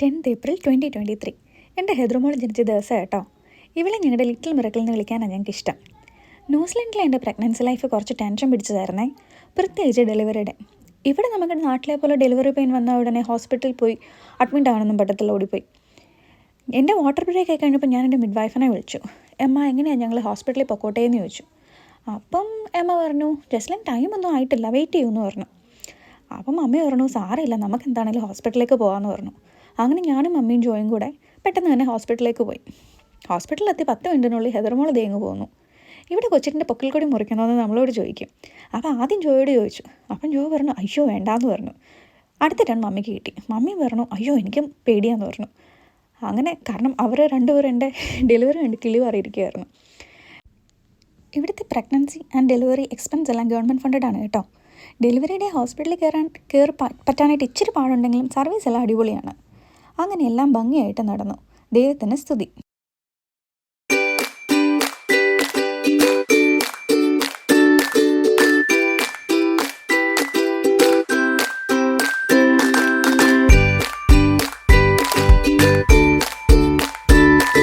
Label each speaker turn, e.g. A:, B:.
A: 10th April 2023 എൻ്റെ ഹെദ്രുമോൾ ജനിച്ച ദിവസം കേട്ടോ. ഇവളെ ഞങ്ങളുടെ ലിറ്റിൽ മിറക്കിൾ എന്ന് വിളിക്കാനാണ് ഞങ്ങൾക്കിഷ്ടം. ന്യൂസിലൻഡിലെ എൻ്റെ പ്രഗ്നൻസി ലൈഫ് കുറച്ച് ടെൻഷൻ പിടിച്ചതായിരുന്നേ, പ്രത്യേകിച്ച് ഡെലിവറിയുടെ. ഇവിടെ നമുക്ക് നാട്ടിലെ പോലെ ഡെലിവറി പെയിൻ വന്ന ഉടനെ ഹോസ്പിറ്റലിൽ പോയി അഡ്മിറ്റ് ആകാനൊന്നും പറ്റത്തില്ല, ഓടിപ്പോയി. എൻ്റെ വാട്ടർ ബ്രേക്ക് ആയി കഴിഞ്ഞപ്പോൾ ഞാൻ എൻ്റെ മിഡ് വൈഫിനെ വിളിച്ചു. എമ്മ എങ്ങനെയാണ് ഞങ്ങൾ ഹോസ്പിറ്റലിൽ പൊക്കോട്ടെ എന്ന് ചോദിച്ചു. അപ്പം എമ്മ പറഞ്ഞു ജസ്റ്റിൻ ടൈമൊന്നും ആയിട്ടില്ല, വെയിറ്റ് ചെയ്യുമെന്ന് പറഞ്ഞു. അപ്പം മമ്മി പറഞ്ഞു സാരമില്ല, നമുക്ക് എന്താണെങ്കിലും ഹോസ്പിറ്റലിലേക്ക് പോകാമെന്ന് പറഞ്ഞു. അങ്ങനെ ഞാനും മമ്മിയും ജോയും കൂടെ പെട്ടെന്ന് തന്നെ ഹോസ്പിറ്റലിലേക്ക് പോയി. ഹോസ്പിറ്റലിലെത്തി 10 മിനിറ്റിനുള്ളിൽ ഹെദർമോൾ തേങ്ങ് പോകുന്നു. ഇവിടെ കൊച്ചിൻ്റെ പൊക്കിൽ കൂടി മുറിക്കണമെന്ന് നമ്മളോട് ചോദിക്കും. അപ്പോൾ ആദ്യം ജോയോട് ചോദിച്ചു. അപ്പം ജോ പറഞ്ഞു അയ്യോ വേണ്ടാന്ന് പറഞ്ഞു. അടുത്ത ടേൺ മമ്മിക്ക് കിട്ടി. മമ്മി പറഞ്ഞു അയ്യോ എനിക്കും പേടിയാന്ന് പറഞ്ഞു. അങ്ങനെ കാരണം അവർ രണ്ടുപേരും എൻ്റെ ഡെലിവറി കണ്ട് കിളി മാറിയിരിക്കുകയായിരുന്നു. ഇവിടുത്തെ പ്രഗ്നൻസി ആൻഡ് ഡെലിവറി എക്സ്പെൻസ് എല്ലാം ഗവൺമെൻറ് ഫണ്ടഡ് ആണ് കേട്ടോ. ഡെലിവറിയുടെ ഹോസ്പിറ്റലിൽ കയറി പറ്റാനായിട്ട് ഇച്ചിരി പാടുണ്ടെങ്കിലും സർവീസ് എല്ലാം അടിപൊളിയാണ്. അങ്ങനെ എല്ലാം ഭംഗിയായിട്ട് നടന്നു. ദൈവത്തിന് സ്തുതി.